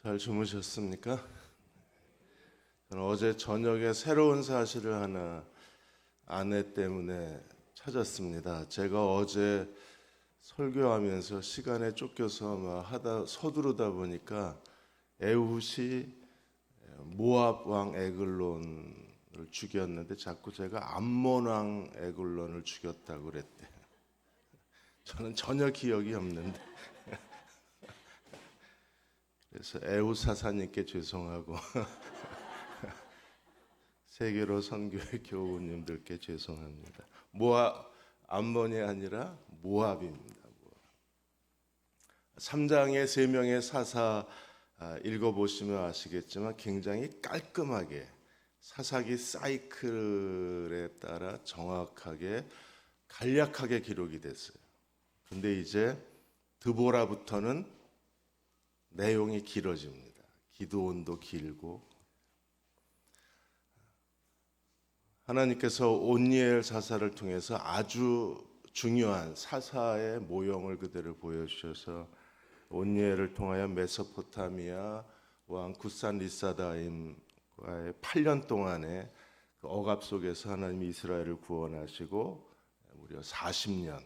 잘 주무셨습니까? 저는 어제 저녁에 새로운 사실을 하나 아내 때문에 찾았습니다. 제가 어제 설교하면서 시간에 쫓겨서 하다 서두르다 보니까 에훗이 모압 왕 에글론을 죽였는데 자꾸 제가 암몬 왕 에글론을 죽였다고 그랬대. 저는 전혀 기억이 없는데. 그래서 에훗 사사님께 죄송하고 세계로 선교회 교우님들께 죄송합니다. 암몬이 아니라 모압입니다. 3장의 3명의 사사 읽어보시면 아시겠지만 굉장히 깔끔하게 사사기 사이클에 따라 정확하게 간략하게 기록이 됐어요. 근데 이제 드보라부터는 내용이 길어집니다. 기드온도 길고 하나님께서 온니엘 사사를 통해서 아주 중요한 사사의 모형을 그대로 보여주셔서 온니엘을 통하여 메소포타미아 왕 굿산 리사다임과의 8년 동안의 그 억압 속에서 하나님이 이스라엘을 구원하시고 무려 40년,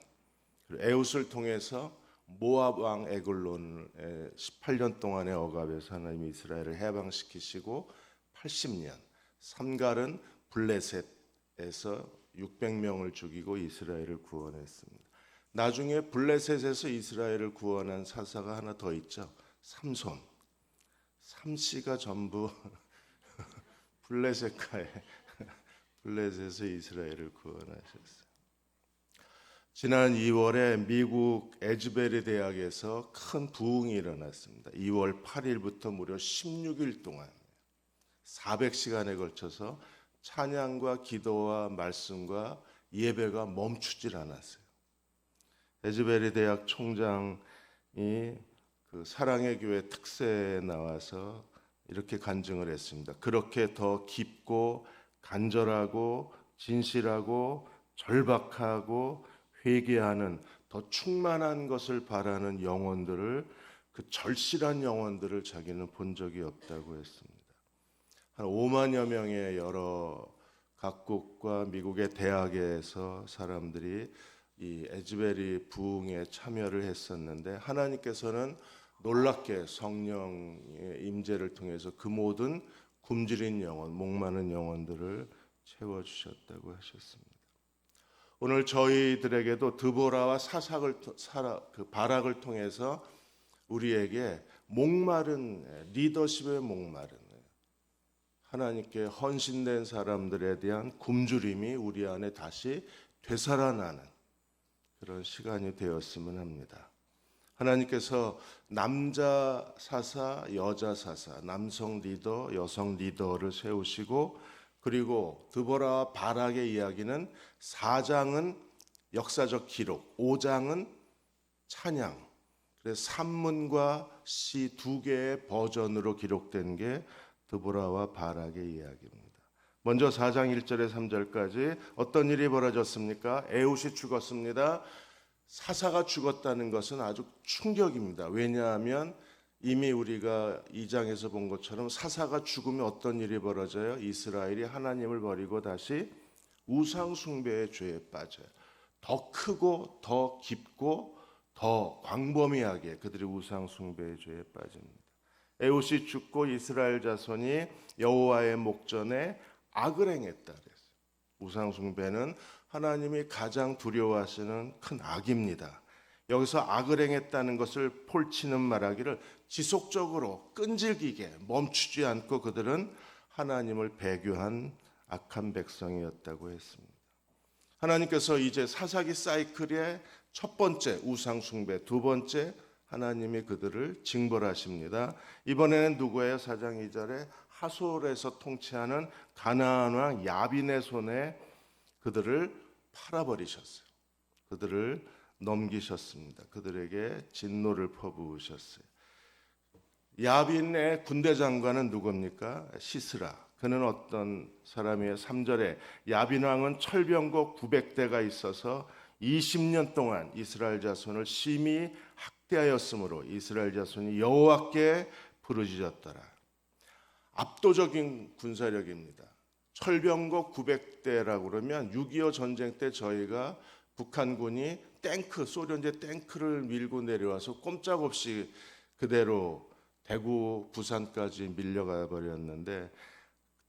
그리고 에훗을 통해서 모압 왕 에글론의 18년 동안의 억압에서 하나님이 이스라엘을 해방시키시고 80년, 삼갈은 블레셋에서 600명을 죽이고 이스라엘을 구원했습니다. 나중에 블레셋에서 이스라엘을 구원한 사사가 하나 더 있죠. 삼손. 삼씨가 전부 블레셋에서 이스라엘을 구원하셨어요. 지난 2월에 미국 에즈베리 대학에서 큰 부흥이 일어났습니다. 2월 8일부터 무려 16일 동안 400시간에 걸쳐서 찬양과 기도와 말씀과 예배가 멈추질 않았어요. 에즈베리 대학 총장이 그 사랑의 교회 특세에 나와서 이렇게 간증을 했습니다. 그렇게 더 깊고 간절하고 진실하고 절박하고 회개하는 더 충만한 것을 바라는 영혼들을, 그 절실한 영혼들을 자기는 본 적이 없다고 했습니다. 한 5만여 명의 여러 각국과 미국의 대학에서 사람들이 이 에즈베리 부흥에 참여를 했었는데 하나님께서는 놀랍게 성령의 임재를 통해서 그 모든 굶주린 영혼, 목마른 영혼들을 채워주셨다고 하셨습니다. 오늘 저희들에게도 드보라와 바락을 통해서 우리에게 목마른 리더십의 목마른 하나님께 헌신된 사람들에 대한 굶주림이 우리 안에 다시 되살아나는 그런 시간이 되었으면 합니다. 하나님께서 남자 사사, 여자 사사, 남성 리더, 여성 리더를 세우시고, 그리고 드보라와 바락의 이야기는 4장은 역사적 기록, 5장은 찬양, 그래서 산문과 시 2개의 버전으로 기록된 게 드보라와 바락의 이야기입니다. 먼저 4장 1절에 3절까지 어떤 일이 벌어졌습니까? 에훗이 죽었습니다. 사사가 죽었다는 것은 아주 충격입니다. 왜냐하면 이미 우리가 2장에서 본 것처럼 사사가 죽으면 어떤 일이 벌어져요? 이스라엘이 하나님을 버리고 다시 우상 숭배의 죄에 빠져요. 더 크고 더 깊고 더 광범위하게 그들이 우상 숭배의 죄에 빠집니다. 에훗이 죽고 이스라엘 자손이 여호와의 목전에 악을 행했다 그랬어요. 우상 숭배는 하나님이 가장 두려워하시는 큰 악입니다. 여기서 악을 행했다는 것을 폴치는 말하기를 지속적으로 끈질기게 멈추지 않고 그들은 하나님을 배교한 악한 백성이었다고 했습니다. 하나님께서 이제 사사기 사이클의 첫 번째 우상 숭배, 두 번째 하나님이 그들을 징벌하십니다. 이번에는 누구예요? 4장 2절에 하솔에서 통치하는 가나안 왕 야빈의 손에 그들을 팔아버리셨어요. 그들을 넘기셨습니다. 그들에게 진노를 퍼부으셨어요. 야빈의 군대 장관은 누굽니까? 시스라. 그는 어떤 사람이에요? 3절에 야빈 왕은 철병거 900대가 있어서 20년 동안 이스라엘 자손을 심히 학대하였으므로 이스라엘 자손이 여호와께 부르짖었더라. 압도적인 군사력입니다. 철병거 900대라고 그러면 6.25 전쟁 때 저희가 북한군이 탱크, 소련제 탱크를 밀고 내려와서 꼼짝없이 그대로 대구, 부산까지 밀려가 버렸는데,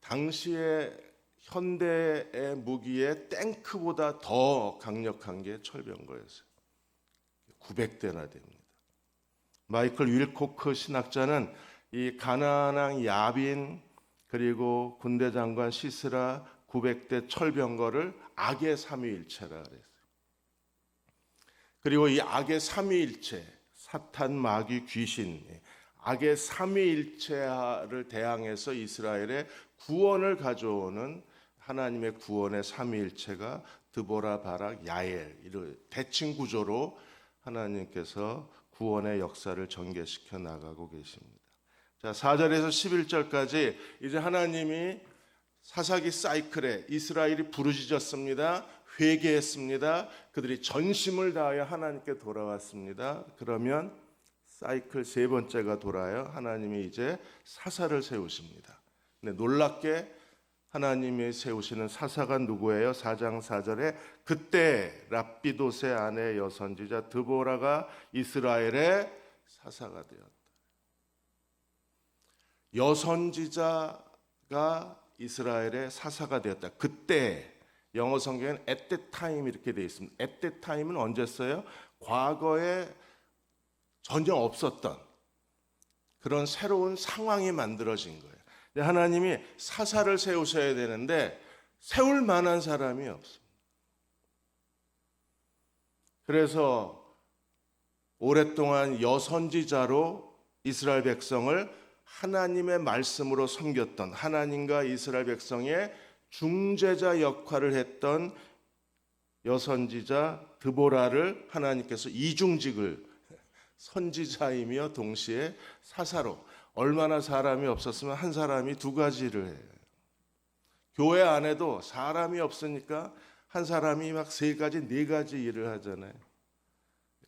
당시에 현대의 무기에 탱크보다 더 강력한 게 철병거였어요. 900대나 됩니다. 마이클 윌코크 신학자는 이 가나안 야빈 그리고 군대 장관 시스라 900대 철병거를 악의 삼위일체라 그랬어요. 그리고 이 악의 삼위일체, 사탄, 마귀, 귀신, 악의 삼위일체를 대항해서 이스라엘의 구원을 가져오는 하나님의 구원의 삼위일체가 드보라, 바락, 야엘, 이런 대칭 구조로 하나님께서 구원의 역사를 전개시켜 나가고 계십니다. 자, 4절에서 11절까지 이제 하나님이 사사기 사이클에 이스라엘이 부르짖었습니다. 회개했습니다. 그들이 전심을 다하여 하나님께 돌아왔습니다. 그러면 사이클 세 번째가 돌아요. 하나님이 이제 사사를 세우십니다. 근데 놀랍게 하나님이 세우시는 사사가 누구예요? 4장 4절에 그때 랍비도세 아내 여선지자 드보라가 이스라엘의 사사가 되었다. 여선지자가 이스라엘의 사사가 되었다. 그때 영어 성경에는 at that time 이렇게 되어 있습니다. at that time은 언제였어요? 과거에 전혀 없었던 그런 새로운 상황이 만들어진 거예요. 하나님이 사사를 세우셔야 되는데 세울 만한 사람이 없습니다. 그래서 오랫동안 여선지자로 이스라엘 백성을 하나님의 말씀으로 섬겼던, 하나님과 이스라엘 백성의 중재자 역할을 했던 여선지자 드보라를 하나님께서 이중직을, 선지자이며 동시에 사사로, 얼마나 사람이 없었으면 한 사람이 두 가지를 해요. 교회 안에도 사람이 없으니까 한 사람이 막 세 가지, 네 가지 일을 하잖아요.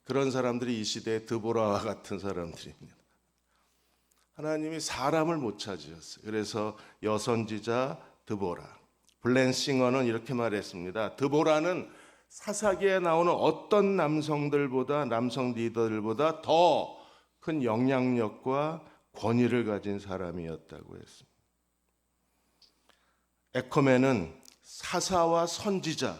그런 사람들이 이 시대의 드보라와 같은 사람들입니다. 하나님이 사람을 못 찾으셨어요. 그래서 여선지자 드보라. 블렌싱어는 이렇게 말했습니다. 드보라는 사사기에 나오는 어떤 남성들보다, 남성 리더들보다 더 큰 영향력과 권위를 가진 사람이었다고 했습니다. 에커맨은 사사와 선지자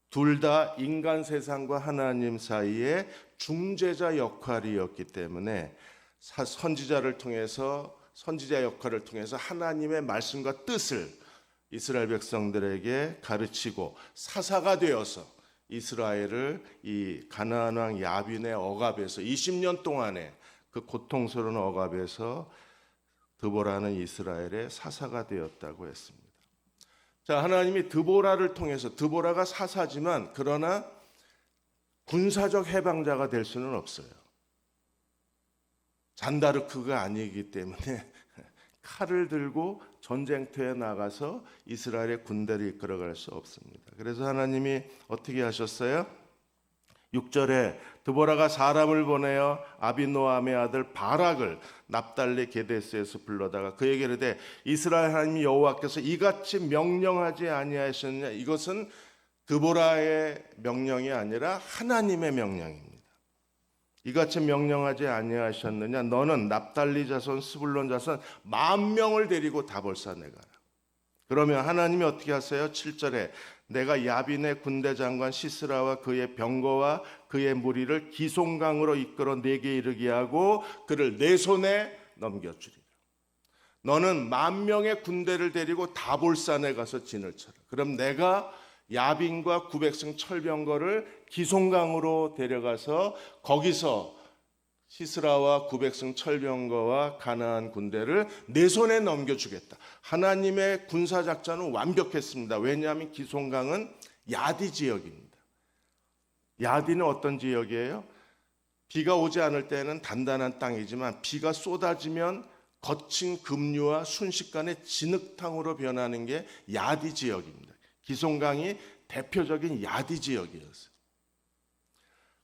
둘 다 인간 세상과 하나님 사이의 중재자 역할이었기 때문에 선지자를 통해서, 선지자 역할을 통해서 하나님의 말씀과 뜻을 이스라엘 백성들에게 가르치고, 사사가 되어서 이스라엘을 이 가나안 왕 야빈의 억압에서 20년 동안의 그 고통스러운 억압에서 드보라는 이스라엘의 사사가 되었다고 했습니다. 자, 하나님이 드보라를 통해서, 드보라가 사사지만 그러나 군사적 해방자가 될 수는 없어요. 잔다르크가 아니기 때문에 칼을 들고 전쟁터에 나가서 이스라엘의 군대를 이끌어갈 수 없습니다. 그래서 하나님이 어떻게 하셨어요? 6절에 드보라가 사람을 보내어 아비노함의 아들 바락을 납달리 게데스에서 불러다가 그에게 이르되 이스라엘 하나님 여호와께서 이같이 명령하지 아니하셨느냐. 이것은 드보라의 명령이 아니라 하나님의 명령입니다. 이같이 명령하지 아니하셨느냐. 너는 납달리 자손 스불론 자손 10,000명을 데리고 다볼산에 가라. 그러면 하나님이 어떻게 하세요? 7절에 내가 야빈의 군대 장관 시스라와 그의 병거와 그의 무리를 기송강으로 이끌어 내게 이르게 하고 그를 내 손에 넘겨주리라. 너는 10,000명의 군대를 데리고 다볼산에 가서 진을 쳐라. 그럼 내가 야빈과 900성 철병거를 기송강으로 데려가서 거기서 시스라와 900성 철병거와 가나안 군대를 내 손에 넘겨주겠다. 하나님의 군사작전은 완벽했습니다. 왜냐하면 기송강은 야디 지역입니다. 야디는 어떤 지역이에요? 비가 오지 않을 때는 단단한 땅이지만 비가 쏟아지면 거친 급류와 순식간에 진흙탕으로 변하는 게 야디 지역입니다. 기송강이 대표적인 야디 지역이었어요.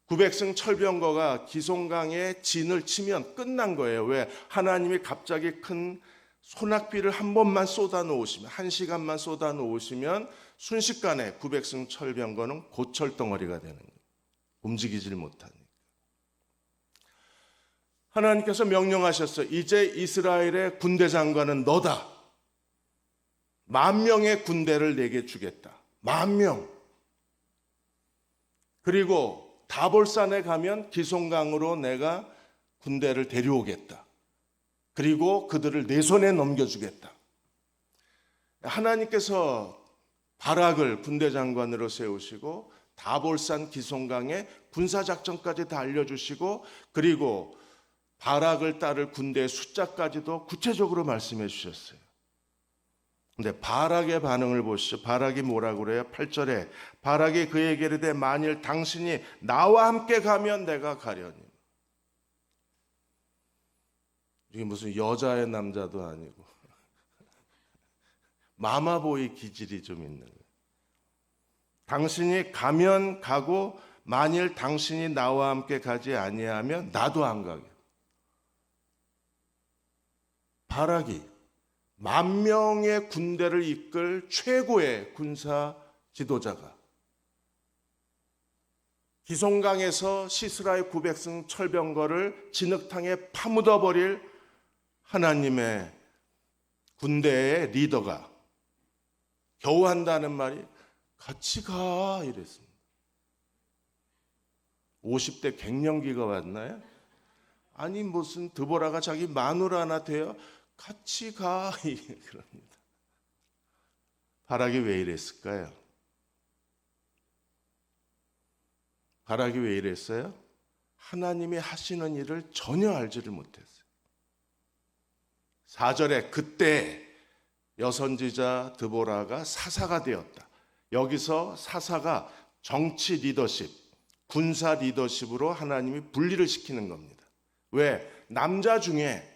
구백승 철병거가 기송강에 진을 치면 끝난 거예요. 왜? 하나님이 갑자기 큰 소낙비를 한 번만 쏟아 놓으시면, 한 시간만 쏟아 놓으시면 순식간에 구백승 철병거는 고철덩어리가 되는 거예요. 움직이질 못하니까. 하나님께서 명령하셨어요. 이제 이스라엘의 군대 장관은 너다. 10,000명의 군대를 내게 주겠다. 10,000명. 그리고 다볼산에 가면 기송강으로 내가 군대를 데려오겠다. 그리고 그들을 내 손에 넘겨주겠다. 하나님께서 바락을 군대 장관으로 세우시고 다볼산 기송강의 군사작전까지 다 알려주시고 그리고 바락을 따를 군대의 숫자까지도 구체적으로 말씀해 주셨어요. 근데 바락의 반응을 보시죠. 바락이 뭐라고 그래요? 8절에 바락이 그에게 이르되 만일 당신이 나와 함께 가면 내가 가려니. 이게 무슨 여자의 남자도 아니고 마마보이 기질이 좀 있는 거예요. 당신이 가면 가고 만일 당신이 나와 함께 가지 아니하면 나도 안 가게. 바락이 10,000명의 군대를 이끌 최고의 군사 지도자가 기송강에서 시스라의 900승 철병거를 진흙탕에 파묻어 버릴 하나님의 군대의 리더가 겨우 한다는 말이 같이 가 이랬습니다. 50대 갱년기가 왔나요? 아니 무슨 드보라가 자기 마누라 하나 돼요? 같이 가 그럽니다. 바락이 왜 이랬을까요? 바락이 왜 이랬어요? 하나님이 하시는 일을 전혀 알지를 못했어요. 4절에 그때 여선지자 드보라가 사사가 되었다. 여기서 사사가 정치 리더십, 군사 리더십으로 하나님이 분리를 시키는 겁니다. 왜? 남자 중에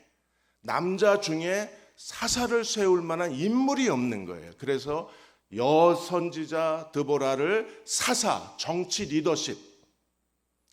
사사를 세울 만한 인물이 없는 거예요. 그래서 여선지자 드보라를 사사, 정치 리더십,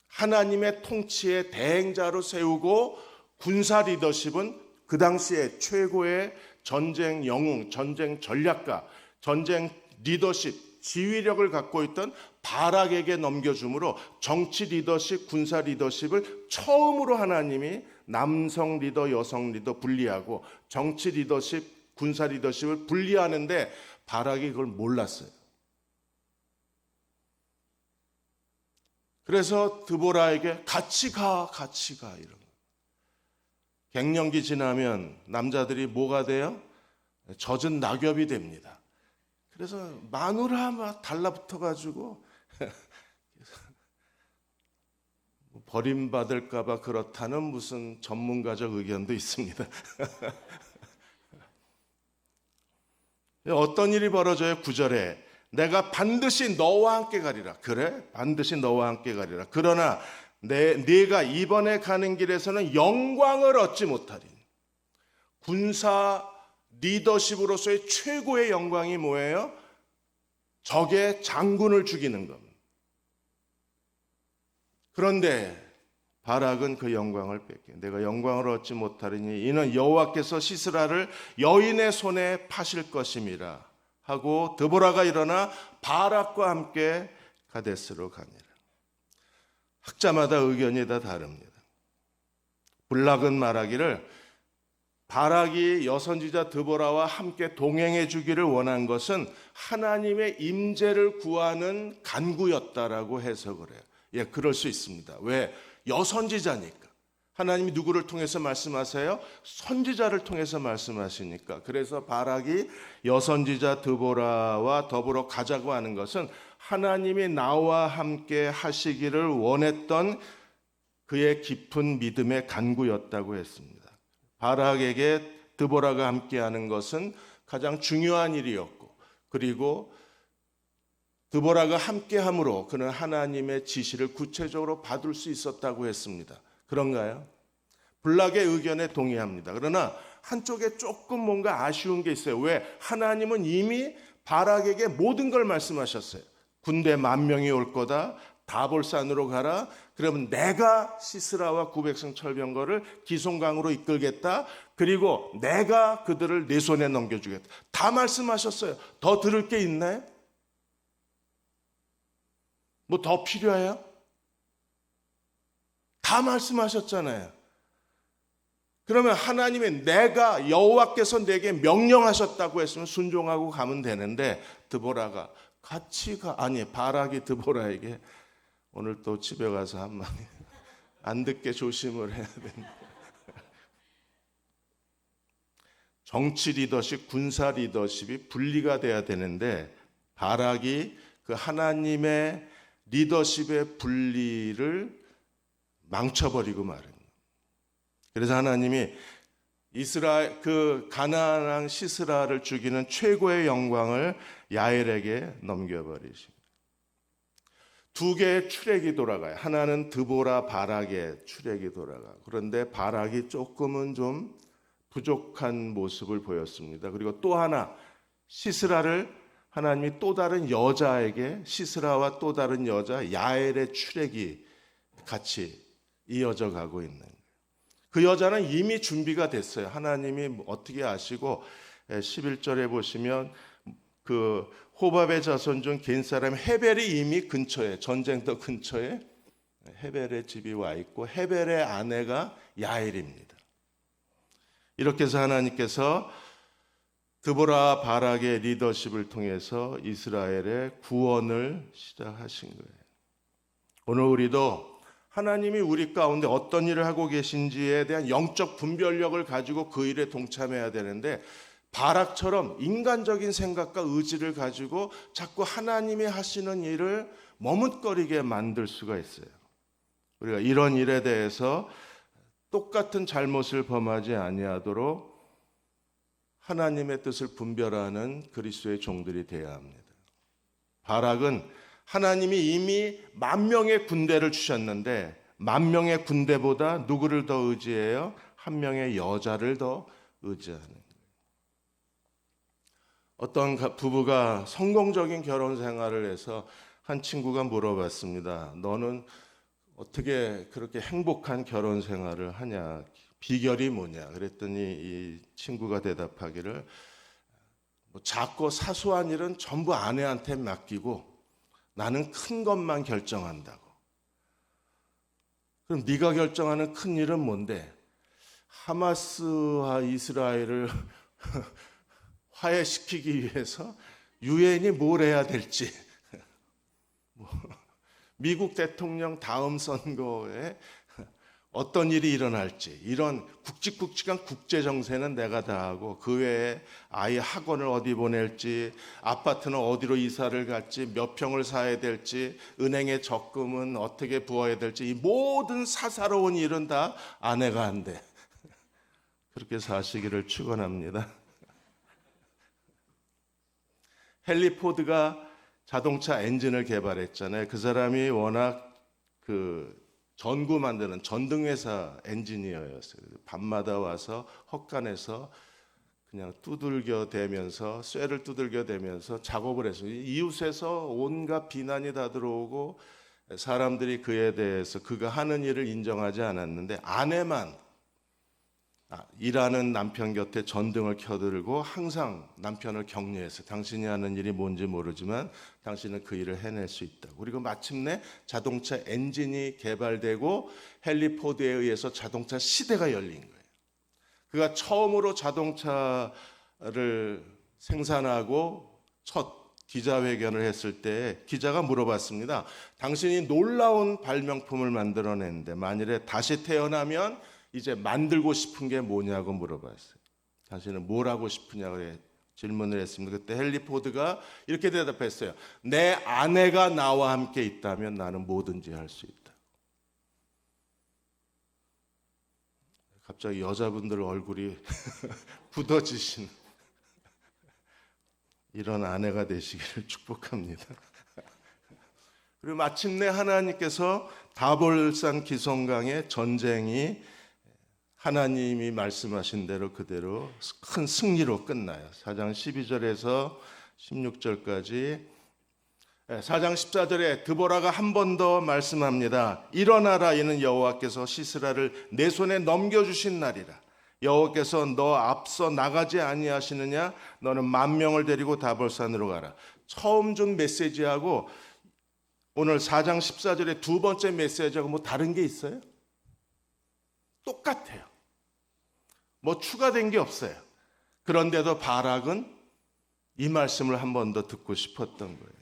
하나님의 통치의 대행자로 세우고 군사 리더십은 그 당시에 최고의 전쟁 영웅, 전쟁 전략가, 전쟁 리더십, 지휘력을 갖고 있던 바락에게 넘겨줌으로 정치 리더십, 군사 리더십을 처음으로 하나님이 남성 리더, 여성 리더 분리하고 정치 리더십, 군사 리더십을 분리하는데 바락이 그걸 몰랐어요. 그래서 드보라에게 같이 가 이런 거. 갱년기 지나면 남자들이 뭐가 돼요? 젖은 낙엽이 됩니다. 그래서 마누라 막 달라붙어가지고 버림받을까봐 그렇다는 무슨 전문가적 의견도 있습니다. 어떤 일이 벌어져요? 9절에 내가 반드시 너와 함께 가리라. 그래? 반드시 너와 함께 가리라. 그러나 네가 이번에 가는 길에서는 영광을 얻지 못하리니. 군사 리더십으로서의 최고의 영광이 뭐예요? 적의 장군을 죽이는 겁니다. 그런데 바락은 그 영광을 뺏게. 내가 영광을 얻지 못하리니 이는 여호와께서 시스라를 여인의 손에 파실 것임이라 하고 드보라가 일어나 바락과 함께 가데스로 가니라. 학자마다 의견이 다 다릅니다. 블락은 말하기를 바락이 여선지자 드보라와 함께 동행해 주기를 원한 것은 하나님의 임재를 구하는 간구였다라고 해석을 해요. 예, 그럴 수 있습니다. 왜? 여선지자니까. 하나님이 누구를 통해서 말씀하세요? 선지자를 통해서 말씀하시니까. 그래서 바락이 여선지자 드보라와 더불어 가자고 하는 것은 하나님이 나와 함께 하시기를 원했던 그의 깊은 믿음의 간구였다고 했습니다. 바락에게 드보라가 함께하는 것은 가장 중요한 일이었고, 그리고 드보라가 함께함으로 그는 하나님의 지시를 구체적으로 받을 수 있었다고 했습니다. 그런가요? 블락의 의견에 동의합니다. 그러나 한쪽에 조금 뭔가 아쉬운 게 있어요. 왜? 하나님은 이미 바락에게 모든 걸 말씀하셨어요. 군대 10,000명이 올 거다. 다볼산으로 가라. 그러면 내가 시스라와 900성 철병거를 기송강으로 이끌겠다. 그리고 내가 그들을 내 손에 넘겨주겠다. 다 말씀하셨어요. 더 들을 게 있나요? 뭐 더 필요해요? 다 말씀하셨잖아요. 그러면 하나님의 내가 여호와께서 내게 명령하셨다고 했으면 순종하고 가면 되는데 드보라가 바락이 드보라에게 오늘 또 집에 가서 한마디 안 듣게 조심을 해야 된다. 정치 리더십, 군사 리더십이 분리가 돼야 되는데 바락이 그 하나님의 리더십의 분리를 망쳐버리고 말입니다. 그래서 하나님이 가나안 왕 시스라를 죽이는 최고의 영광을 야엘에게 넘겨버리십니다. 두 개의 추렉이 돌아가요. 하나는 드보라 바락의 추렉이 돌아가. 그런데 바락이 조금은 좀 부족한 모습을 보였습니다. 그리고 또 하나 시스라를 하나님이 또 다른 여자에게 시스라와 또 다른 여자 야엘의 추렉이 같이 이어져 가고 있는 거예요. 그 여자는 이미 준비가 됐어요. 하나님이 어떻게 아시고 11절에 보시면 그 호밥의 자손 중 겐 사람 헤벨이 이미 근처에 전쟁터 근처에 헤벨의 집이 와 있고 헤벨의 아내가 야엘입니다. 이렇게 해서 하나님께서 드보라 바락의 리더십을 통해서 이스라엘의 구원을 시작하신 거예요. 오늘 우리도 하나님이 우리 가운데 어떤 일을 하고 계신지에 대한 영적 분별력을 가지고 그 일에 동참해야 되는데 바락처럼 인간적인 생각과 의지를 가지고 자꾸 하나님이 하시는 일을 머뭇거리게 만들 수가 있어요. 우리가 이런 일에 대해서 똑같은 잘못을 범하지 아니하도록 하나님의 뜻을 분별하는 그리스도의 종들이 되어야 합니다. 바락은 하나님이 이미 10,000명의 군대를 주셨는데 10,000명의 군대보다 누구를 더 의지해요? 한 명의 여자를 더 의지하는 거예요. 어떤 부부가 성공적인 결혼 생활을 해서 한 친구가 물어봤습니다. 너는 어떻게 그렇게 행복한 결혼 생활을 하냐? 비결이 뭐냐? 그랬더니 이 친구가 대답하기를 작고 사소한 일은 전부 아내한테 맡기고 나는 큰 것만 결정한다고. 그럼 네가 결정하는 큰 일은 뭔데? 하마스와 이스라엘을 화해시키기 위해서 유엔이 뭘 해야 될지, 미국 대통령 다음 선거에 어떤 일이 일어날지, 이런 굵직굵직한 국제 정세는 내가 다 하고 그 외에 아이 학원을 어디 보낼지, 아파트는 어디로 이사를 갈지, 몇 평을 사야 될지, 은행에 적금은 어떻게 부어야 될지, 이 모든 사사로운 일은 다 아내가 한대. 그렇게 사시기를 축원합니다. 헨리 포드가 자동차 엔진을 개발했잖아요. 그 사람이 워낙 전구 만드는 전등회사 엔지니어였어요. 밤마다 와서 헛간에서 그냥 쇠를 두들겨 대면서 작업을 했어요. 이웃에서 온갖 비난이 다 들어오고 사람들이 그에 대해서 그가 하는 일을 인정하지 않았는데 아내만 일하는 남편 곁에 전등을 켜들고 항상 남편을 격려해서 당신이 하는 일이 뭔지 모르지만 당신은 그 일을 해낼 수 있다고. 그리고 마침내 자동차 엔진이 개발되고 헨리 포드에 의해서 자동차 시대가 열린 거예요. 그가 처음으로 자동차를 생산하고 첫 기자회견을 했을 때 기자가 물어봤습니다. 당신이 놀라운 발명품을 만들어냈는데 만일에 다시 태어나면 이제 만들고 싶은 게 뭐냐고 물어봤어요. 당신은 뭘 하고 싶으냐고 질문을 했습니다. 그때 헨리 포드가 이렇게 대답했어요. 내 아내가 나와 함께 있다면 나는 뭐든지 할 수 있다. 갑자기 여자분들 얼굴이 굳어지신 이런 아내가 되시기를 축복합니다. 그리고 마침내 하나님께서 다볼산 기송강의 전쟁이 하나님이 말씀하신 대로 그대로 큰 승리로 끝나요. 4장 12절에서 16절까지 4장 14절에 드보라가 한 번 더 말씀합니다. 일어나라, 이는 여호와께서 시스라를 내 손에 넘겨주신 날이라. 여호와께서 너 앞서 나가지 아니하시느냐? 너는 10,000명을 데리고 다볼산으로 가라. 처음 준 메시지하고 오늘 4장 14절의 두 번째 메시지하고 뭐 다른 게 있어요? 똑같아요. 뭐 추가된 게 없어요. 그런데도 바락은 이 말씀을 한 번 더 듣고 싶었던 거예요.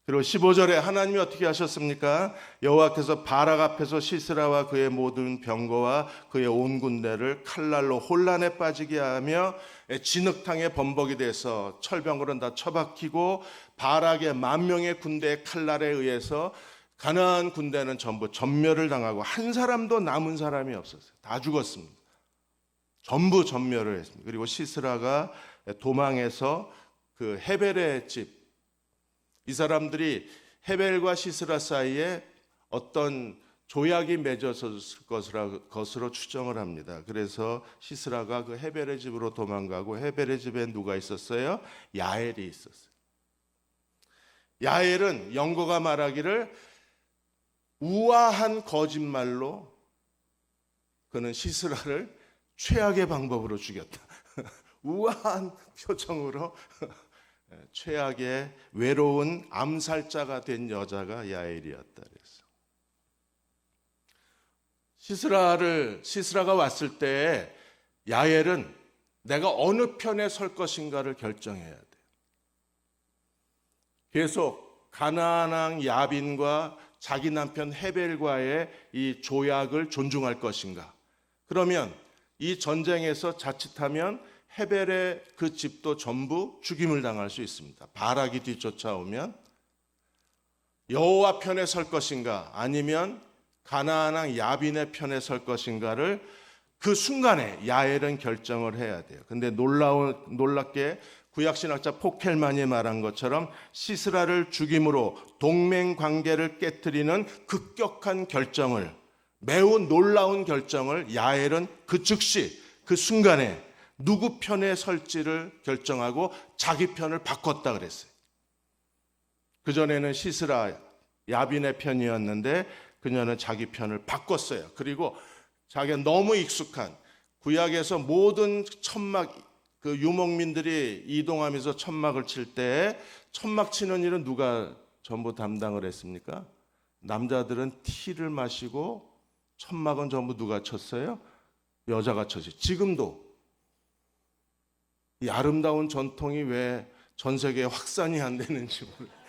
그리고 15절에 하나님이 어떻게 하셨습니까? 여호와께서 바락 앞에서 시스라와 그의 모든 병거와 그의 온 군대를 칼날로 혼란에 빠지게 하며 진흙탕에 범벅이 돼서 철병거는 다 처박히고 바락의 10,000명의 군대의 칼날에 의해서 가나안 군대는 전부 전멸을 당하고 한 사람도 남은 사람이 없었어요. 다 죽었습니다. 전부 전멸을 했습니다. 그리고 시스라가 도망해서 그 헤벨의 집, 이 사람들이 헤벨과 시스라 사이에 어떤 조약이 맺어졌을 것으로 추정을 합니다. 그래서 시스라가 그 헤벨의 집으로 도망가고 헤벨의 집에 누가 있었어요? 야엘이 있었어요. 야엘은 영거가 말하기를 우아한 거짓말로 그는 시스라를 최악의 방법으로 죽였다. 우아한 표정으로 최악의 외로운 암살자가 된 여자가 야엘이었다 그랬어. 시스라가 왔을 때 야엘은 내가 어느 편에 설 것인가를 결정해야 돼. 계속 가나안 왕 야빈과 자기 남편 헤벨과의 이 조약을 존중할 것인가? 그러면 이 전쟁에서 자칫하면 헤벨의 그 집도 전부 죽임을 당할 수 있습니다. 바락이 뒤쫓아오면 여호와 편에 설 것인가 아니면 가나안 왕 야빈의 편에 설 것인가를 그 순간에 야엘은 결정을 해야 돼요. 근데 놀랍게 구약신학자 포켈만이 말한 것처럼 시스라를 죽임으로 동맹 관계를 깨트리는 급격한 결정을, 매우 놀라운 결정을 야엘은 그 즉시 그 순간에 누구 편에 설지를 결정하고 자기 편을 바꿨다 그랬어요. 그전에는 시스라 야빈의 편이었는데 그녀는 자기 편을 바꿨어요. 그리고 자기가 너무 익숙한 구약에서 모든 천막, 그 유목민들이 이동하면서 천막을 칠 때 천막 치는 일은 누가 전부 담당을 했습니까? 남자들은 티를 마시고 천막은 전부 누가 쳤어요? 여자가 쳤어요. 지금도 이 아름다운 전통이 왜 전 세계에 확산이 안 되는지 모르겠어요.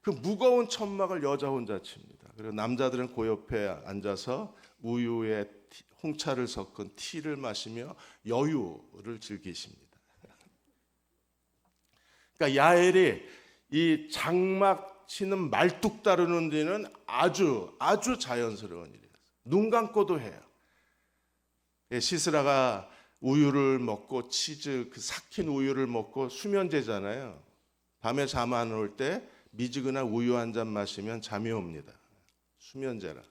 그 무거운 천막을 여자 혼자 칩니다. 그리고 남자들은 그 옆에 앉아서 우유에 홍차를 섞은 티를 마시며 여유를 즐기십니다. 그러니까 야엘이 이 장막 치는 말뚝 다루는 데는 아주 자연스러운 일이에요. 눈 감고도 해요. 시스라가 우유를 먹고 치즈, 그 삭힌 우유를 먹고 수면제잖아요. 밤에 잠 안 올 때 미지근한 우유 한 잔 마시면 잠이 옵니다. 수면제라.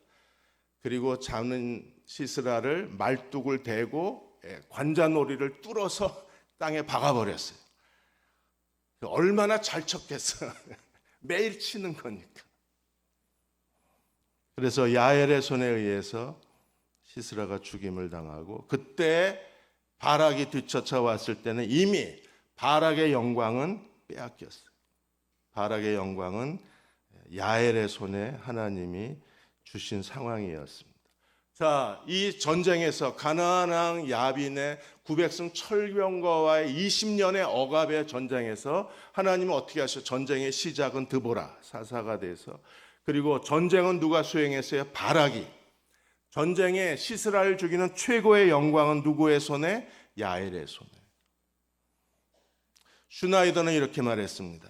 그리고 자는 시스라를 말뚝을 대고 관자놀이를 뚫어서 땅에 박아버렸어요. 얼마나 잘 쳤겠어. 매일 치는 거니까. 그래서 야엘의 손에 의해서 시스라가 죽임을 당하고, 그때 바락이 뒤쫓아 왔을 때는 이미 바락의 영광은 빼앗겼어요. 바락의 영광은 야엘의 손에 하나님이 주신 상황이었습니다. 자, 이 전쟁에서 가나안 왕 야빈의 900승 철병거와의 20년의 억압의 전쟁에서 하나님은 어떻게 하셔? 전쟁의 시작은 드보라 사사가 돼서, 그리고 전쟁은 누가 수행했어요? 바락이. 전쟁에 시스라를 죽이는 최고의 영광은 누구의 손에? 야엘의 손에. 슈나이더는 이렇게 말했습니다.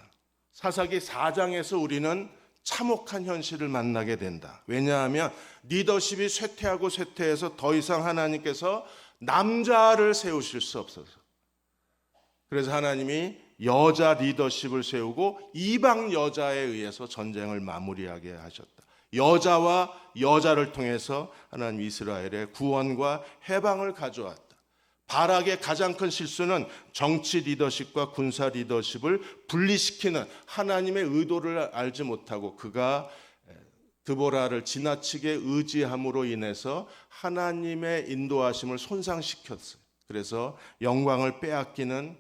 사사기 4장에서 우리는 참혹한 현실을 만나게 된다. 왜냐하면 리더십이 쇠퇴하고 쇠퇴해서 더 이상 하나님께서 남자를 세우실 수 없어서, 그래서 하나님이 여자 리더십을 세우고 이방 여자에 의해서 전쟁을 마무리하게 하셨다. 여자와 여자를 통해서 하나님 이스라엘의 구원과 해방을 가져왔다. 바락의 가장 큰 실수는 정치 리더십과 군사 리더십을 분리시키는 하나님의 의도를 알지 못하고 그가 드보라를 지나치게 의지함으로 인해서 하나님의 인도하심을 손상시켰어요. 그래서 영광을 빼앗기는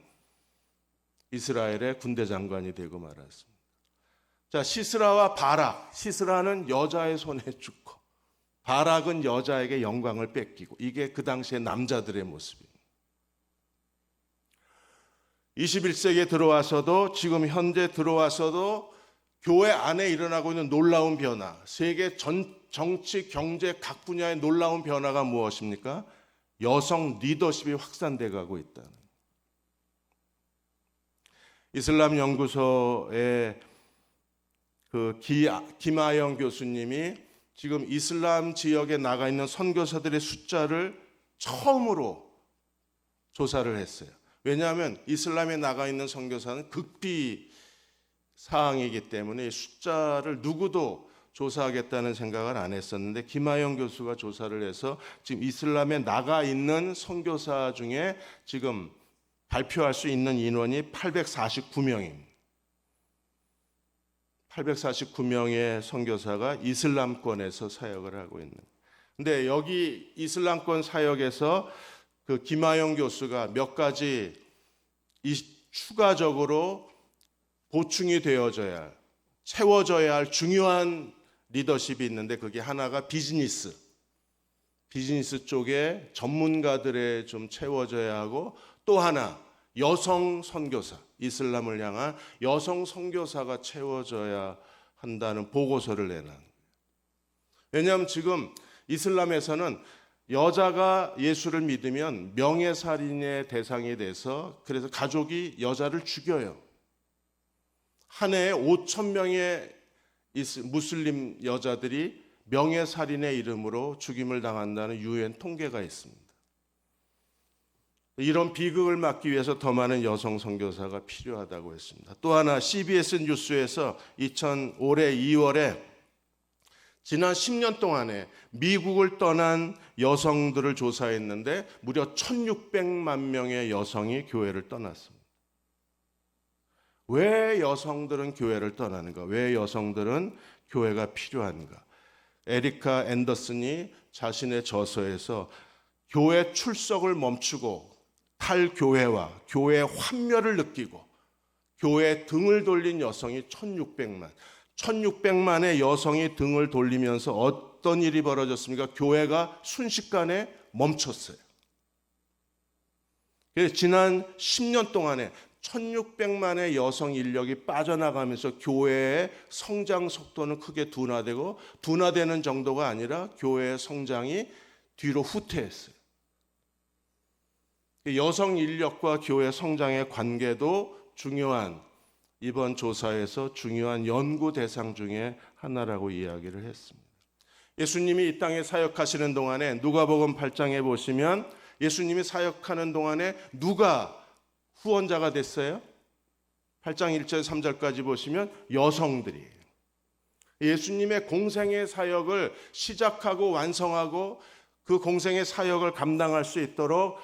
이스라엘의 군대 장관이 되고 말았습니다. 자, 시스라와 바락. 시스라는 여자의 손에 죽고 바락은 여자에게 영광을 뺏기고, 이게 그 당시의 남자들의 모습입니다. 21세기에 들어와서도, 지금 현재 들어와서도 교회 안에 일어나고 있는 놀라운 변화, 세계 정치, 경제 각 분야의 놀라운 변화가 무엇입니까? 여성 리더십이 확산돼 가고 있다는. 이슬람 연구소의 김아영 교수님이 지금 이슬람 지역에 나가 있는 선교사들의 숫자를 처음으로 조사를 했어요. 왜냐하면 이슬람에 나가 있는 선교사는 극비 사항이기 때문에 숫자를 누구도 조사하겠다는 생각을 안 했었는데, 김아영 교수가 조사를 해서 지금 이슬람에 나가 있는 선교사 중에 지금 발표할 수 있는 인원이 849명입니다. 849명의 선교사가 이슬람권에서 사역을 하고 있는. 근데 여기 이슬람권 사역에서 그 김아영 교수가 몇 가지 추가적으로 보충이 되어져야 할, 채워져야 할 중요한 리더십이 있는데, 그게 하나가 비즈니스 쪽에 전문가들에 좀 채워져야 하고, 또 하나 여성 선교사, 이슬람을 향한 여성 선교사가 채워져야 한다는 보고서를 내는. 왜냐하면 지금 이슬람에서는 여자가 예수를 믿으면 명예살인의 대상이 돼서, 그래서 가족이 여자를 죽여요. 한 해에 5,000명의 무슬림 여자들이 명예살인의 이름으로 죽임을 당한다는 유엔 통계가 있습니다. 이런 비극을 막기 위해서 더 많은 여성 선교사가 필요하다고 했습니다. 또 하나, CBS 뉴스에서 올해 2월에 지난 10년 동안에 미국을 떠난 여성들을 조사했는데 무려 1,600만 명의 여성이 교회를 떠났습니다. 왜 여성들은 교회를 떠나는가? 왜 여성들은 교회가 필요한가? 에리카 앤더슨이 자신의 저서에서 교회 출석을 멈추고 탈교회와 교회의 환멸을 느끼고 교회에 등을 돌린 여성이 1600만의 여성이 등을 돌리면서 어떤 일이 벌어졌습니까? 교회가 순식간에 멈췄어요. 그래서 지난 10년 동안에 1600만의 여성 인력이 빠져나가면서 교회의 성장 속도는 크게 둔화되는 정도가 아니라 교회의 성장이 뒤로 후퇴했어요. 여성 인력과 교회 성장의 관계도 중요한, 이번 조사에서 중요한 연구 대상 중에 하나라고 이야기를 했습니다. 예수님이 이 땅에 사역하시는 동안에 누가복음 8장에 보시면 예수님이 사역하는 동안에 누가 후원자가 됐어요? 8장 1절 3절까지 보시면 여성들이에요. 예수님의 공생의 사역을 시작하고 완성하고 그 공생의 사역을 감당할 수 있도록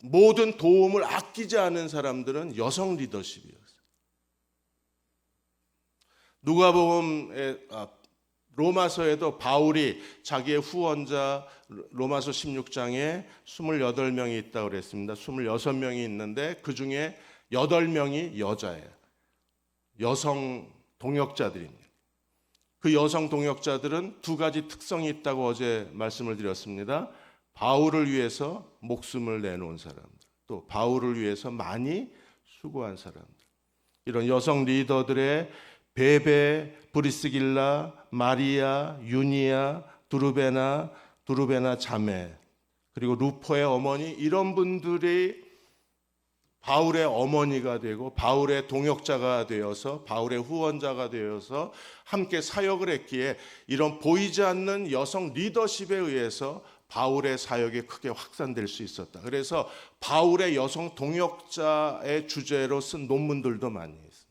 모든 도움을 아끼지 않은 사람들은 여성 리더십이었어요. 로마서에도 바울이 자기의 후원자, 로마서 16장에 28명이 있다고 그랬습니다. 26명이 있는데 그 중에 8명이 여자예요. 여성 동역자들입니다. 그 여성 동역자들은 두 가지 특성이 있다고 어제 말씀을 드렸습니다. 바울을 위해서 목숨을 내놓은 사람들, 또 바울을 위해서 많이 수고한 사람들. 이런 여성 리더들의 베베, 브리스길라, 마리아, 유니아, 두르베나 자매, 그리고 루포의 어머니, 이런 분들이 바울의 어머니가 되고 바울의 동역자가 되어서 바울의 후원자가 되어서 함께 사역을 했기에 이런 보이지 않는 여성 리더십에 의해서 바울의 사역이 크게 확산될 수 있었다. 그래서 바울의 여성 동역자의 주제로 쓴 논문들도 많이 있습니다.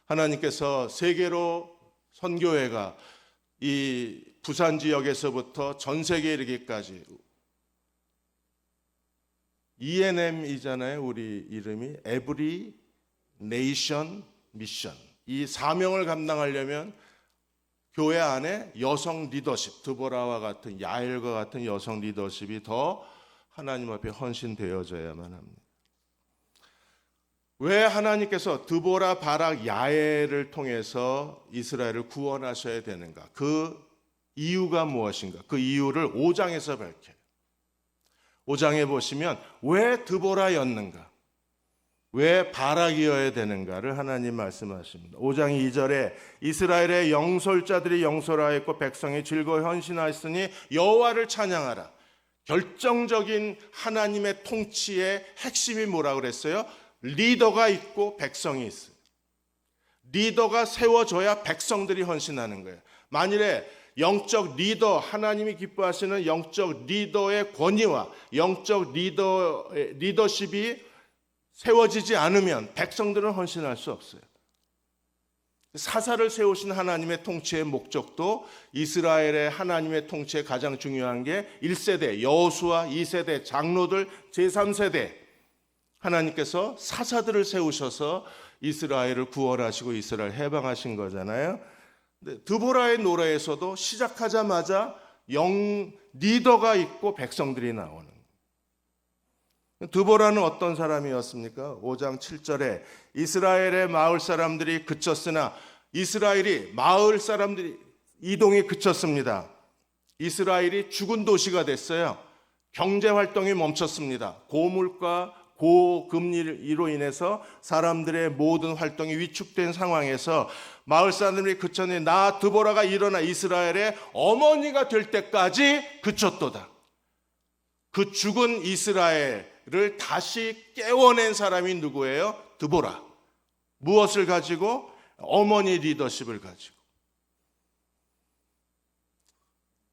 하나님께서 세계로 선교회가 이 부산 지역에서부터 전 세계에 이르기까지 ENM이잖아요. 우리 이름이 Every Nation Mission. 이 사명을 감당하려면 교회 안에 여성 리더십, 드보라와 같은 야엘과 같은 여성 리더십이 더 하나님 앞에 헌신되어져야만 합니다. 왜 하나님께서 드보라, 바락, 야엘을 통해서 이스라엘을 구원하셔야 되는가? 그 이유가 무엇인가? 그 이유를 5장에서 밝혀요. 5장에 보시면 왜 드보라였는가? 왜 바락이어야 되는가를 하나님 말씀하십니다. 5장 2절에 이스라엘의 영솔자들이 영솔하였고 백성이 즐거워 헌신하였으니 여호와를 찬양하라. 결정적인 하나님의 통치의 핵심이 뭐라고 그랬어요? 리더가 있고 백성이 있어요. 리더가 세워져야 백성들이 헌신하는 거예요. 만일에 영적 리더, 하나님이 기뻐하시는 영적 리더의 권위와 영적 리더십이 세워지지 않으면 백성들은 헌신할 수 없어요. 사사를 세우신 하나님의 통치의 목적도 이스라엘의 하나님의 통치의 가장 중요한 게 1세대 여호수아, 2세대 장로들, 제3세대 하나님께서 사사들을 세우셔서 이스라엘을 구원하시고 이스라엘을 해방하신 거잖아요. 드보라의 노래에서도 시작하자마자 리더가 있고 백성들이 나오는. 드보라는 어떤 사람이었습니까? 5장 7절에 이스라엘의 마을 사람들이 그쳤으나 이스라엘이 마을 사람들이 이동이 그쳤습니다. 이스라엘이 죽은 도시가 됐어요. 경제 활동이 멈췄습니다. 고물가, 고금리로 인해서 사람들의 모든 활동이 위축된 상황에서 마을 사람들이 그쳤니 나 드보라가 일어나 이스라엘의 어머니가 될 때까지 그쳤도다. 그 죽은 이스라엘을 다시 깨워낸 사람이 누구예요? 드보라. 무엇을 가지고? 어머니 리더십을 가지고.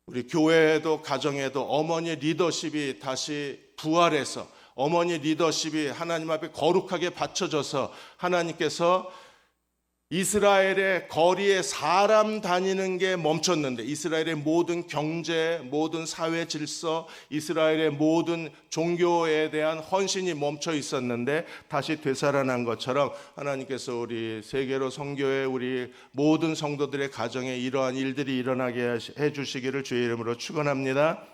우리 교회에도 가정에도 어머니 리더십이 다시 부활해서 어머니 리더십이 하나님 앞에 거룩하게 바쳐져서 하나님께서 이스라엘의 거리에 사람 다니는 게 멈췄는데 이스라엘의 모든 경제, 모든 사회 질서, 이스라엘의 모든 종교에 대한 헌신이 멈춰 있었는데 다시 되살아난 것처럼 하나님께서 우리 세계로 선교회 우리 모든 성도들의 가정에 이러한 일들이 일어나게 해주시기를 주의 이름으로 축원합니다.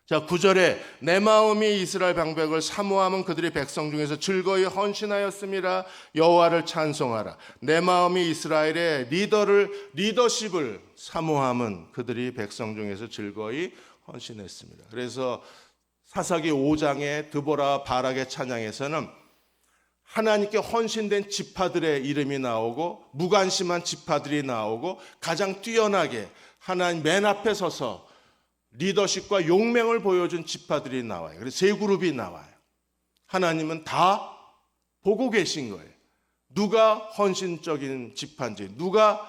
자, 9절에 내 마음이 이스라엘 방백을 사모함은 그들이 백성 중에서 즐거이 헌신하였습니다. 여호와를 찬송하라. 내 마음이 이스라엘의 리더십을 사모함은 그들이 백성 중에서 즐거이 헌신했습니다. 그래서 사사기 5장의 드보라 바락의 찬양에서는 하나님께 헌신된 지파들의 이름이 나오고 무관심한 지파들이 나오고 가장 뛰어나게 하나님 맨 앞에 서서 리더십과 용맹을 보여준 지파들이 나와요. 그래서 세 그룹이 나와요. 하나님은 다 보고 계신 거예요. 누가 헌신적인 지파인지, 누가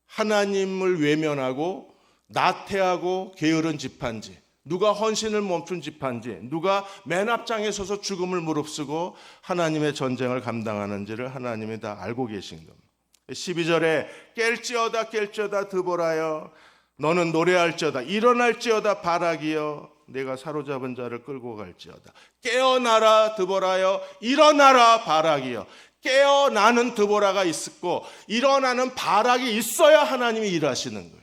하나님을 외면하고 나태하고 게으른 지파인지, 누가 헌신을 멈춘 지파인지, 누가 맨 앞장에 서서 죽음을 무릅쓰고 하나님의 전쟁을 감당하는지를 하나님이 다 알고 계신 겁니다. 12절에 깰지어다 드보라여 너는 노래할지어다 일어날지어다 바락이여 내가 사로잡은 자를 끌고 갈지어다. 깨어나라 드보라여 일어나라 바락이여. 깨어나는 드보라가 있었고 일어나는 바락이 있어야 하나님이 일하시는 거예요.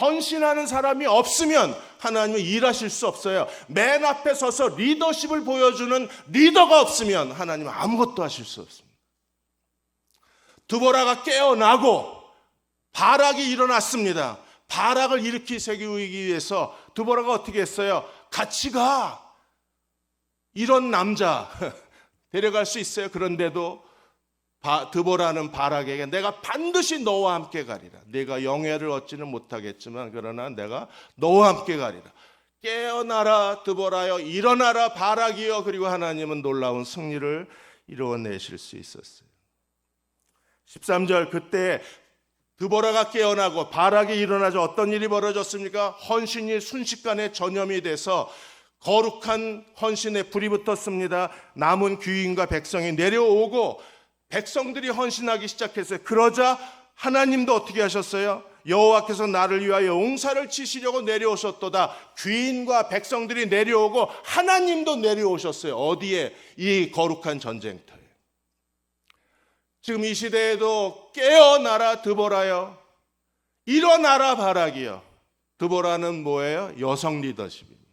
헌신하는 사람이 없으면 하나님은 일하실 수 없어요. 맨 앞에 서서 리더십을 보여주는 리더가 없으면 하나님은 아무것도 하실 수 없습니다. 드보라가 깨어나고 바락이 일어났습니다. 바락을 일으키기 위해서 드보라가 어떻게 했어요? 같이 가. 이런 남자 데려갈 수 있어요. 그런데도 드보라는 바락에게 내가 반드시 너와 함께 가리라. 내가 영예를 얻지는 못하겠지만 그러나 내가 너와 함께 가리라. 깨어나라 드보라여 일어나라 바락이여. 그리고 하나님은 놀라운 승리를 이루어내실 수 있었어요. 13절 그때 드보라가 깨어나고 바락이 일어나자 어떤 일이 벌어졌습니까? 헌신이 순식간에 전염이 돼서 거룩한 헌신에 불이 붙었습니다. 남은 귀인과 백성이 내려오고 백성들이 헌신하기 시작했어요. 그러자 하나님도 어떻게 하셨어요? 여호와께서 나를 위하여 용사를 치시려고 내려오셨도다. 귀인과 백성들이 내려오고 하나님도 내려오셨어요. 어디에? 이 거룩한 전쟁터에. 지금 이 시대에도 깨어나라 드보라여, 일어나라 바락이여. 드보라는 뭐예요? 여성 리더십입니다.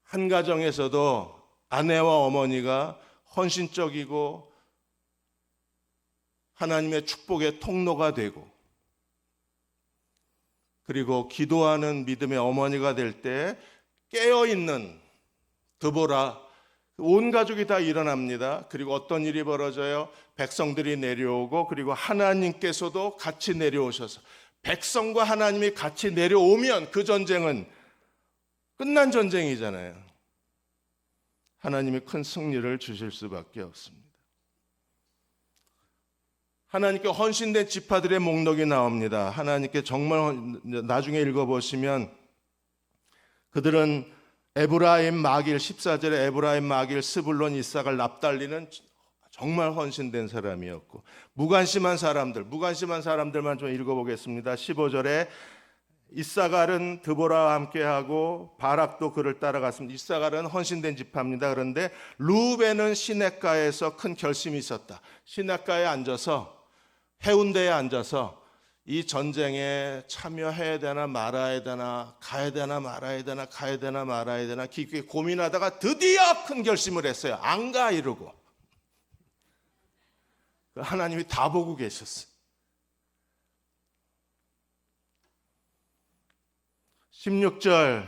한 가정에서도 아내와 어머니가 헌신적이고 하나님의 축복의 통로가 되고, 그리고 기도하는 믿음의 어머니가 될 때 깨어있는 드보라, 온 가족이 다 일어납니다. 그리고 어떤 일이 벌어져요? 백성들이 내려오고, 그리고 하나님께서도 같이 내려오셔서, 백성과 하나님이 같이 내려오면 그 전쟁은 끝난 전쟁이잖아요. 하나님이 큰 승리를 주실 수밖에 없습니다. 하나님께 헌신된 지파들의 목록이 나옵니다. 하나님께 정말 나중에 읽어보시면 그들은 에브라임, 마길, 14절에 에브라임, 마길, 스불론, 이사갈, 납달리는 정말 헌신된 사람이었고, 무관심한 사람들만 좀 읽어보겠습니다. 15절에 이사갈은 드보라와 함께하고 바락도 그를 따라갔습니다. 이사갈은 헌신된 지파입니다. 그런데 루벤은 시냇가에서 큰 결심이 있었다. 시냇가에 앉아서, 해운대에 앉아서 이 전쟁에 참여해야 되나 말아야 되나, 가야 되나 말아야 되나, 가야 되나 말아야 되나 깊게 고민하다가 드디어 큰 결심을 했어요. 안 가 이러고. 하나님이 다 보고 계셨어요. 16절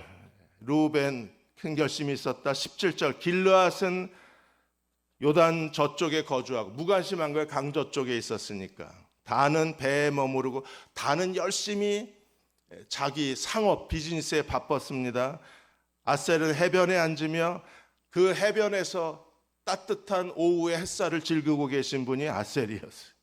루벤 큰 결심이 있었다. 17절 길르앗은 요단 저쪽에 거주하고, 무관심한 거예요. 강저 쪽에 있었으니까. 다는 배에 머무르고, 다는 열심히 자기 상업 비즈니스에 바빴습니다. 아셀은 해변에 앉으며 그 해변에서 따뜻한 오후의 햇살을 즐기고 계신 분이 아셀이었어요.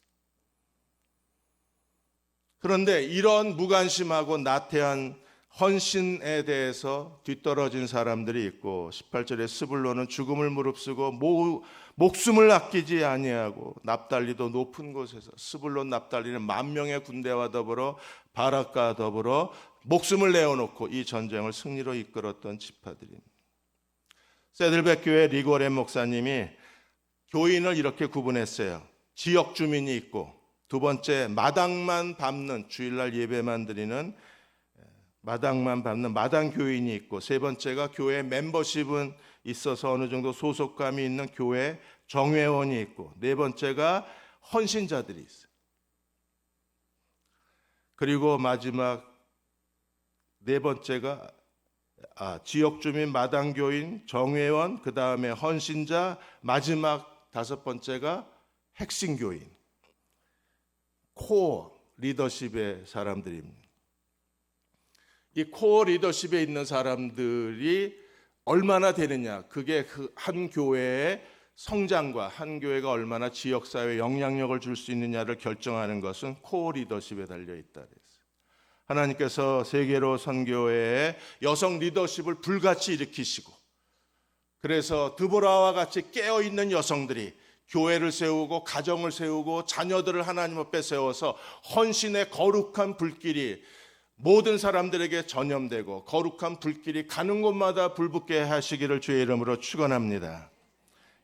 그런데 이런 무관심하고 나태한 헌신에 대해서 뒤떨어진 사람들이 있고, 18절에 스불론은 죽음을 무릅쓰고 목숨을 아끼지 아니하고, 납달리도 높은 곳에서, 스불론 납달리는 10,000명의 군대와 더불어 바락과 더불어 목숨을 내어놓고 이 전쟁을 승리로 이끌었던 지파들입니다. 세들백 교회 리고렌 목사님이 교인을 이렇게 구분했어요. 지역 주민이 있고, 두 번째 마당만 밟는, 주일날 예배만 드리는 마당만 밟는 마당 교인이 있고, 세 번째가 교회 멤버십은 있어서 어느 정도 소속감이 있는 교회 정회원이 있고, 네 번째가 헌신자들이 있어요. 그리고 마지막 네 번째가 지역주민, 마당교인, 정회원, 그 다음에 헌신자, 마지막 다섯 번째가 핵심교인, 코어 리더십의 사람들입니다. 이 코어 리더십에 있는 사람들이 얼마나 되느냐, 그게 그 한 교회의 성장과 한 교회가 얼마나 지역사회에 영향력을 줄 수 있느냐를 결정하는 것은 코어 리더십에 달려있다 그랬어요. 하나님께서 세계로 선교회의 여성 리더십을 불같이 일으키시고, 그래서 드보라와 같이 깨어있는 여성들이 교회를 세우고 가정을 세우고 자녀들을 하나님 앞에 세워서 헌신의 거룩한 불길이 모든 사람들에게 전염되고, 거룩한 불길이 가는 곳마다 불붙게 하시기를 주의 이름으로 축원합니다.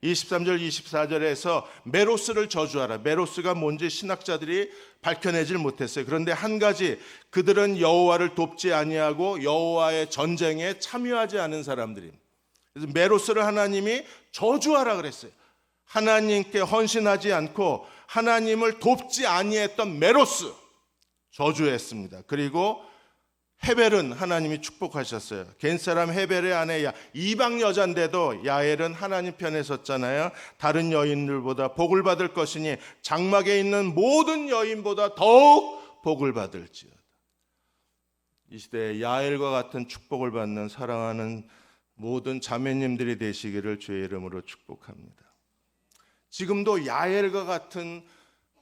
23절 24절에서 메로스를 저주하라. 메로스가 뭔지 신학자들이 밝혀내질 못했어요. 그런데 한 가지, 그들은 여호와를 돕지 아니하고 여호와의 전쟁에 참여하지 않은 사람들입니다. 그래서 메로스를 하나님이 저주하라 그랬어요. 하나님께 헌신하지 않고 하나님을 돕지 아니했던 메로스 저주했습니다. 그리고 헤벨은 하나님이 축복하셨어요. 겐사람 헤벨의 아내 이방 여자인데도 야엘은 하나님 편에 섰잖아요. 다른 여인들보다 복을 받을 것이니 장막에 있는 모든 여인보다 더욱 복을 받을지어다. 이 시대에 야엘과 같은 축복을 받는 사랑하는 모든 자매님들이 되시기를 주의 이름으로 축복합니다. 지금도 야엘과 같은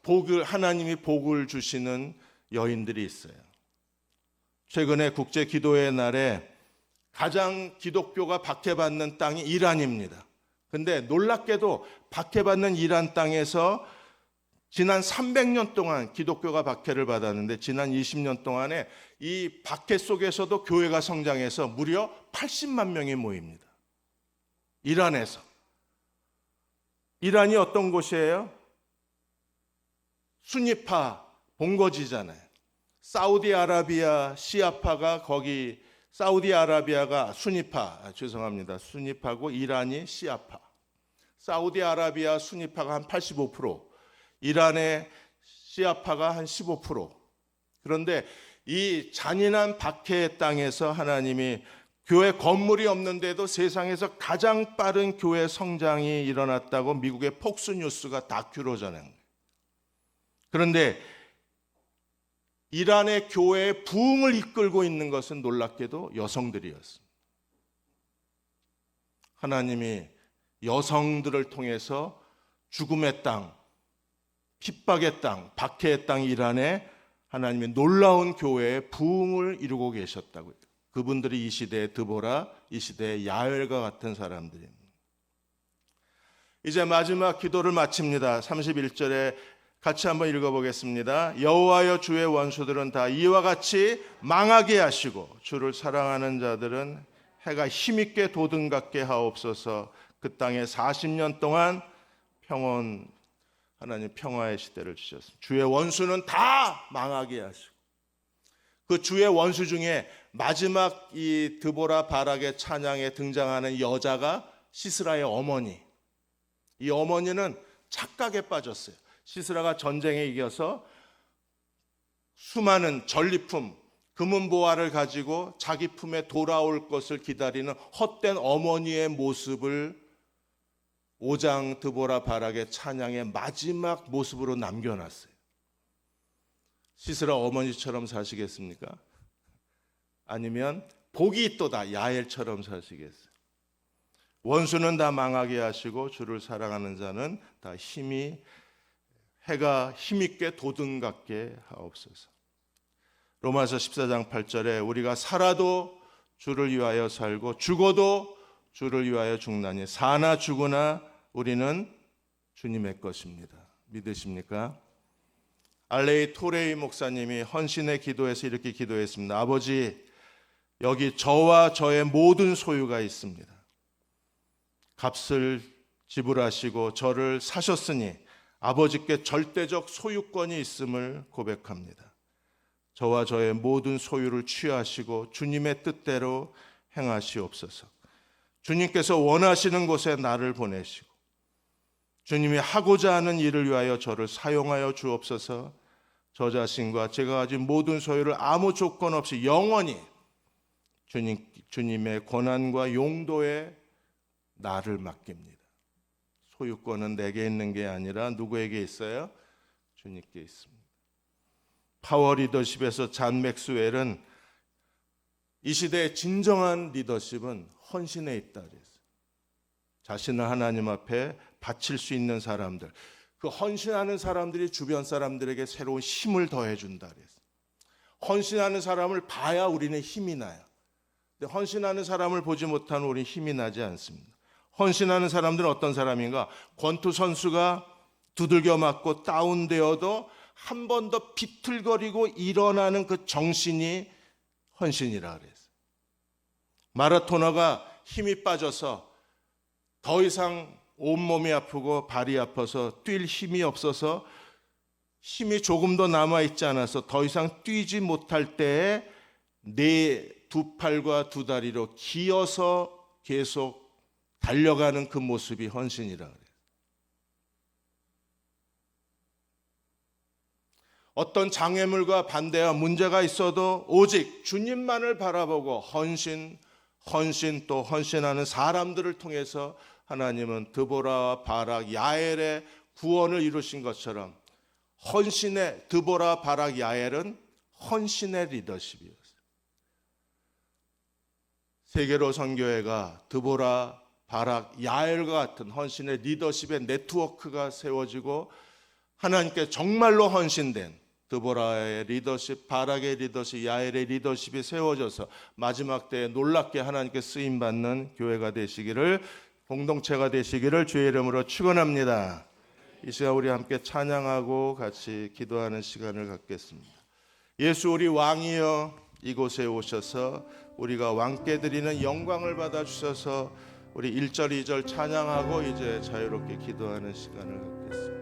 복을, 하나님이 복을 주시는 여인들이 있어요. 최근에 국제 기도의 날에 가장 기독교가 박해받는 땅이 이란입니다. 근데 놀랍게도 박해받는 이란 땅에서 지난 300년 동안 기독교가 박해를 받았는데 지난 20년 동안에 이 박해 속에서도 교회가 성장해서 무려 80만 명이 모입니다. 이란에서. 이란이 어떤 곳이에요? 수니파 본거지잖아요. 사우디아라비아 시아파가 거기, 사우디아라비아가 수니파, 죄송합니다. 수니파고 이란이 시아파. 사우디아라비아 수니파가 한 85%, 이란의 시아파가 한 15%. 그런데 이 잔인한 박해의 땅에서 하나님이 교회 건물이 없는데도 세상에서 가장 빠른 교회 성장이 일어났다고 미국의 폭스뉴스가 다큐로 전한 거예요. 그런데 이란의 교회의 부흥을 이끌고 있는 것은 놀랍게도 여성들이었습니다. 하나님이 여성들을 통해서 죽음의 땅, 핍박의 땅, 박해의 땅 이란에 하나님의 놀라운 교회의 부흥을 이루고 계셨다고요. 그분들이 이 시대의 드보라, 이 시대의 야엘과 같은 사람들입니다. 이제 마지막 기도를 마칩니다. 31절에 같이 한번 읽어보겠습니다. 여호와여, 주의 원수들은 다 이와 같이 망하게 하시고 주를 사랑하는 자들은 해가 힘있게 돋음같게 하옵소서. 그 땅에 40년 동안 평온, 하나님 평화의 시대를 주셨습니다. 주의 원수는 다 망하게 하시고, 그 주의 원수 중에 마지막 이 드보라 바락의 찬양에 등장하는 여자가 시스라의 어머니. 이 어머니는 착각에 빠졌어요. 시스라가 전쟁에 이겨서 수많은 전리품, 금은보화를 가지고 자기 품에 돌아올 것을 기다리는 헛된 어머니의 모습을 5장 드보라 바락의 찬양의 마지막 모습으로 남겨놨어요. 시스라 어머니처럼 사시겠습니까? 아니면 복이 있도다 야엘처럼 사시겠어요? 원수는 다 망하게 하시고 주를 사랑하는 자는 다 해가 힘있게 돋음같게 하옵소서. 로마서 14장 8절에 우리가 살아도 주를 위하여 살고 죽어도 주를 위하여 죽나니 사나 죽으나 우리는 주님의 것입니다. 믿으십니까? 알레이 토레이 목사님이 헌신의 기도에서 이렇게 기도했습니다. 아버지, 여기 저와 저의 모든 소유가 있습니다. 값을 지불하시고 저를 사셨으니 아버지께 절대적 소유권이 있음을 고백합니다. 저와 저의 모든 소유를 취하시고 주님의 뜻대로 행하시옵소서. 주님께서 원하시는 곳에 나를 보내시고 주님이 하고자 하는 일을 위하여 저를 사용하여 주옵소서. 저 자신과 제가 가진 모든 소유를 아무 조건 없이 영원히 주님의 권한과 용도에 나를 맡깁니다. 소유권은 내게 있는 게 아니라 누구에게 있어요? 주님께 있습니다. 파워 리더십에서 잔 맥스웰은 이 시대의 진정한 리더십은 헌신에 있다 그랬어요. 자신을 하나님 앞에 바칠 수 있는 사람들, 그 헌신하는 사람들이 주변 사람들에게 새로운 힘을 더해준다 그랬어요. 헌신하는 사람을 봐야 우리는 힘이 나요. 근데 헌신하는 사람을 보지 못하면 우리는 힘이 나지 않습니다. 헌신하는 사람들은 어떤 사람인가? 권투 선수가 두들겨 맞고 다운되어도 한 번 더 비틀거리고 일어나는 그 정신이 헌신이라 그랬어요. 마라토너가 힘이 빠져서 더 이상 온몸이 아프고 발이 아파서 뛸 힘이 없어서 힘이 조금 더 남아있지 않아서 더 이상 뛰지 못할 때에 내 두 팔과 두 다리로 기어서 계속 달려가는 그 모습이 헌신이라 그래요. 어떤 장애물과 반대와 문제가 있어도 오직 주님만을 바라보고 헌신 또 헌신하는 사람들을 통해서 하나님은 드보라와 바락, 야엘의 구원을 이루신 것처럼 헌신의 드보라, 바락, 야엘은 헌신의 리더십이었어요. 세계로 선교회가 드보라, 바락, 야엘과 같은 헌신의 리더십의 네트워크가 세워지고 하나님께 정말로 헌신된 드보라의 리더십, 바락의 리더십, 야엘의 리더십이 세워져서 마지막 때에 놀랍게 하나님께 쓰임받는 교회가 되시기를, 공동체가 되시기를 주의 이름으로 축원합니다. 이 시간 우리 함께 찬양하고 같이 기도하는 시간을 갖겠습니다. 예수 우리 왕이여 이곳에 오셔서 우리가 왕께 드리는 영광을 받아 주셔서 우리 1절 2절 찬양하고 이제 자유롭게 기도하는 시간을 갖겠습니다.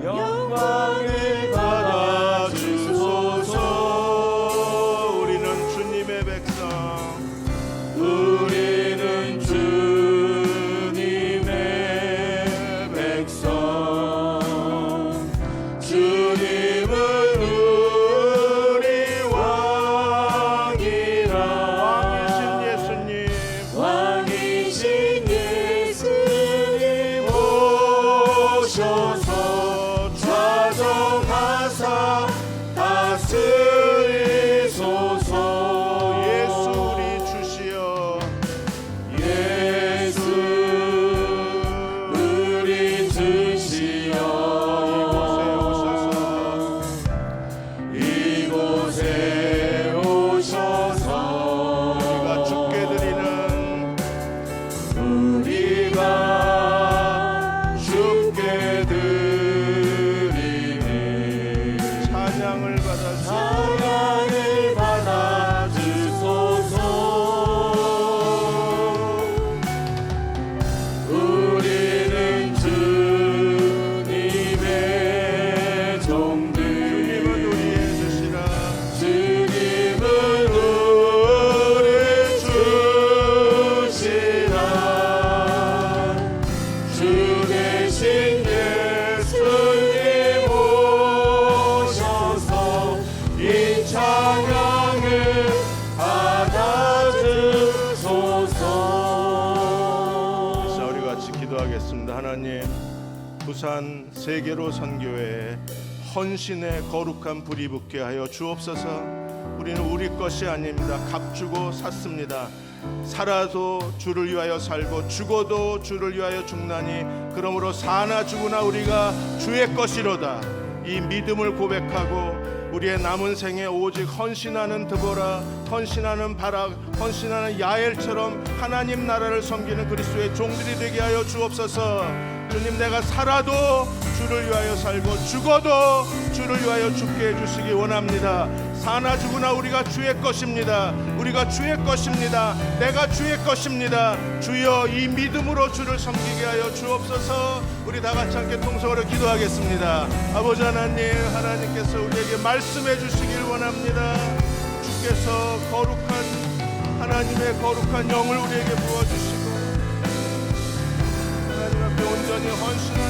영광을 받아 주소서. 우리는 주님의 백성, 우리는 주님의 백성. 주님은 우리 왕이라. 왕이신 예수님 오셔서 좌정하사 다스리소서. 예수 우리 주시여, 예수 우리 주시여. 이곳에 오셔서 우리가 주께 드리는 찬양을 받아 주소서. 우리는 주님의 종들. 주님은 우리의 주시라. 주님은 우리 주시라. 주 대신 예수님 오셔서 이 찬양을 받아주소서. 자, 우리 같이 기도하겠습니다. 하나님, 부산 세계로 선교회에 헌신의 거룩한 불이 붙게 하여 주옵소서. 우리는 우리 것이 아닙니다. 값주고 샀습니다. 살아도 주를 위하여 살고 죽어도 주를 위하여 죽나니 그러므로 사나 죽으나 우리가 주의 것이로다. 이 믿음을 고백하고 우리의 남은 생에 오직 헌신하는 드보라, 헌신하는 바락, 헌신하는 야엘처럼 하나님 나라를 섬기는 그리스도의 종들이 되게 하여 주옵소서. 주님, 내가 살아도 주를 위하여 살고 죽어도 주를 위하여 죽게 해주시기 원합니다. 사나 죽으나 우리가 주의 것입니다. 우리가 주의 것입니다. 내가 주의 것입니다. 주여, 이 믿음으로 주를 섬기게 하여 주옵소서. 우리 다 같이 함께 통성으로 기도하겠습니다. 아버지 하나님, 하나님께서 우리에게 말씀해 주시길 원합니다. 주께서 거룩한 하나님의 거룩한 영을 우리에게 부어주시고 하나님 앞에 온전히 헌신하는